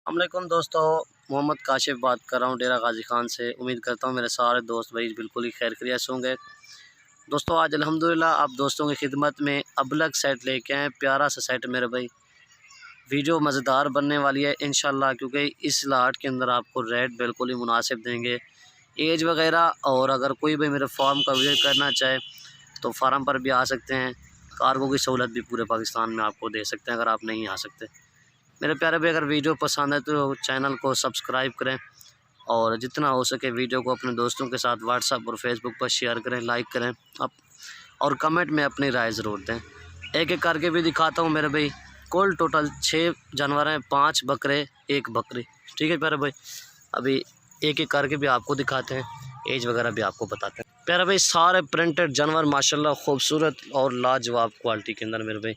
अस्सलामुअलैकुम दोस्तों, मोहम्मद काशिफ बात कर रहा हूँ डेरा गाजी खान से। उम्मीद करता हूँ मेरे सारे दोस्त भाई बिल्कुल ही खैर खैरियत से होंगे। दोस्तों आज अल्हम्दुलिल्लाह आप दोस्तों की खिदमत में अबलक सेट लेके आए, प्यारा सा सेट मेरे भाई। वीडियो मज़ेदार बनने वाली है इंशाल्लाह, क्योंकि इस लाट के अंदर आपको रेट बिल्कुल ही मुनासिब देंगे, एज वगैरह। और अगर कोई भी मेरे फार्म का विजिट करना चाहे तो फार्म पर भी आ सकते हैं। कार्गो की सहूलत भी पूरे पाकिस्तान में आपको दे सकते हैं अगर आप नहीं आ सकते। मेरे प्यारे भाई अगर वीडियो पसंद है तो चैनल को सब्सक्राइब करें और जितना हो सके वीडियो को अपने दोस्तों के साथ व्हाट्सएप और फेसबुक पर शेयर करें, लाइक करें और कमेंट में अपनी राय ज़रूर दें। एक एक करके भी दिखाता हूँ मेरे भाई। कुल टोटल 6 जानवर हैं, 5 बकरे 1 बकरी। ठीक है प्यारे भाई, अभी एक एक करके भी आपको दिखाते हैं, एज वगैरह भी आपको बताते हैं। प्यारे भाई सारे प्रिंटेड जानवर माशाल्लाह खूबसूरत और लाजवाब क्वालिटी के अंदर मेरे भाई।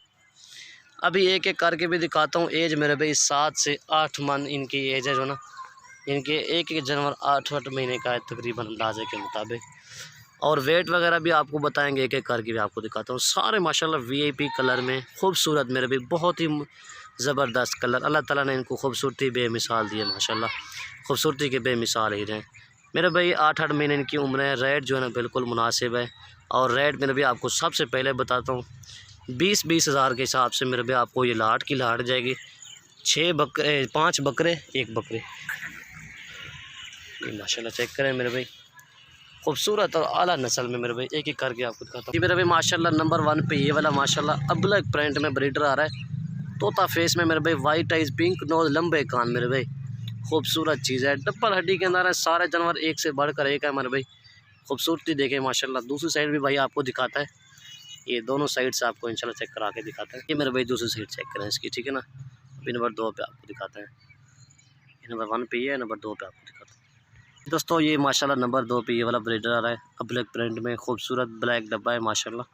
अभी एक एक करके भी दिखाता हूँ। एज मेरे भाई 7 से 8 मन इनकी एज है, जो ना इनके एक एक जानवर 8 महीने का है तकरीबन अंदाजे के मुताबिक। और वेट वगैरह भी आपको बताएंगे, एक एक करके भी आपको दिखाता हूँ। सारे माशाल्लाह वीआईपी कलर में खूबसूरत मेरे भाई, बहुत ही ज़बरदस्त कलर। अल्लाह ताला ने इनको खूबसूरती बेमिसाल दी है माशाल्लाह, खूबसूरती के बेमिसाल ही रहे मेरे भाई। 8 महीने इनकी उम्र है। रेट जो है ना बिल्कुल मुनासिब है। और रेट मेरे भाई आपको सबसे पहले बताता हूँ, 20-20 हज़ार के हिसाब से मेरे भाई आपको ये लाट की लाट जाएगी। 5 बकरे 1 बकरी। ये माशाल्लाह चेक करें मेरे भाई, खूबसूरत और आला नस्ल में मेरे भाई। एक एक करके आपको दिखाता हूँ। ये मेरे भाई माशाल्लाह नंबर 1 पे ये वाला माशाल्लाह अबलक प्रिंट में ब्रीडर आ रहा है। तोता फेस में मेरे भाई, वाइट आइज, पिंक नोज, लंबे कान मेरे भाई, खूबसूरत चीज़ है। डबल हड्डी के अंदर है। सारे जानवर एक से बढ़कर एक है मेरे भाई। खूबसूरती देखें माशाल्लाह। दूसरी साइड भी भाई आपको दिखाता है, ये दोनों साइड से आपको इंशाल्लाह चेक करा के दिखाते हैं। ये मेरे भाई दूसरी साइड चेक करें इसकी, ठीक है ना। अभी नंबर 2 पे आपको दिखाते हैं। ये नंबर 1 पे ये है, नंबर 2 पे आपको दिखाते हैं। दोस्तों ये माशाल्लाह नंबर 2 पे ये वाला ब्रीडर आ रहा है अबलक प्रिंट में, खूबसूरत ब्लैक डब्बा है माशाल्लाह।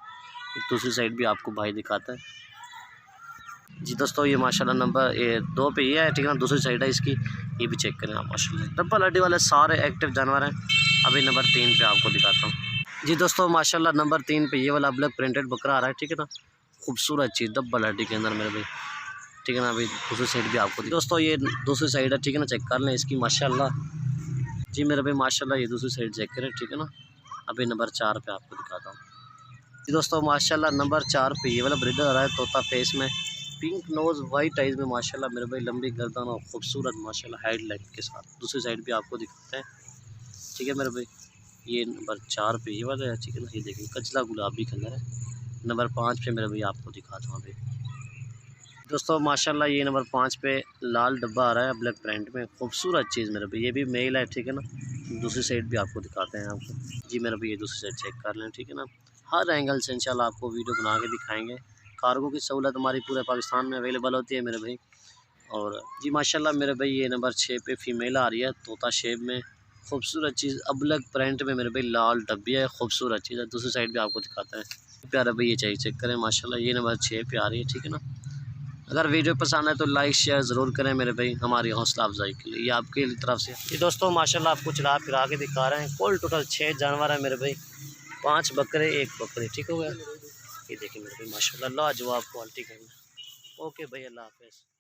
दूसरी साइड भी आपको भाई दिखाता है जी। दोस्तों ये माशाल्लाह नंबर 2 पे ये है, ठीक है ना। दूसरी साइड है इसकी, ये भी चेक करें आप माशाल्लाह। डबल हड्डी वाले सारे एक्टिव जानवर हैं। अभी नंबर 3 पे आपको दिखाता हूँ जी। दोस्तों माशाल्लाह नंबर 3 पे ये वाला अबलक प्रिंटेड बकरा आ रहा है, ठीक है ना। खूबसूरत चीज़ डबल हड्डी के अंदर मेरे भाई, ठीक है ना। अभी दूसरी साइड भी आपको दोस्तों ये दूसरी साइड है, ठीक है ना। चेक कर लें इसकी माशाल्लाह जी मेरे भाई माशाल्लाह। ये दूसरी साइड चेक करें, ठीक है ना। अभी नंबर 4 पे आपको दिखाता हूँ जी। दोस्तों माशाल्लाह नंबर 4 पे ये वाला ब्रीडर आ रहा है तोता फेस में, पिंक नोज़, वाइट आइज़ में माशाल्लाह मेरे भाई, लंबी गर्दन और खूबसूरत माशाल्लाह हाइट लेंथ के साथ। दूसरी साइड भी आपको दिखाते हैं, ठीक है मेरे भाई। ये नंबर 4 पे ये वाला है, ठीक है ना। ये देखिए कचला गुलाबी कलर है। नंबर 5 पे मेरे भाई आपको दिखाता हूँ अभी। दोस्तों माशाल्लाह ये नंबर 5 पे लाल डब्बा आ रहा है ब्लैक प्रिंट में, खूबसूरत चीज़ मेरे भाई। ये भी मेल है, ठीक है ना। दूसरी साइड भी आपको दिखाते हैं आपको जी मेरे भाई। ये दूसरी साइड चेक कर लें, ठीक है ना। हर एंगल से इंशाल्लाह आपको वीडियो बना के दिखाएँगे। कार्गो की सहूलत हमारी पूरे पाकिस्तान में अवेलेबल होती है मेरे भाई। और जी माशाल्लाह मेरे भाई ये नंबर 6 पे फीमेल आ रही है तोता शेप में, खूबसूरत चीज़ अबलक प्रिंट में मेरे भाई, लाल डब्बी है, खूबसूरत चीज़ है। दूसरी साइड भी आपको दिखाते हैं प्यारा भाई। ये चाहिए चेक करें माशाल्लाह। ये नंबर 6 पे आ रही है, ठीक है ना। अगर वीडियो पसंद है तो लाइक शेयर ज़रूर करें मेरे भाई, हमारी हौसला अफजाई के लिए। ये आपके तरफ से ये दोस्तों माशाल्लाह आपको चला फिरा के दिखा रहे हैं। कुल टोटल 6 जानवर है मेरे भाई, 5 बकरे 1 बकरी, ठीक हो गया। ये देखिए मेरे भाई माशाल्लाह लाजवाब क्वालिटी का। ओके भाई, अल्लाह हाफ़िज़।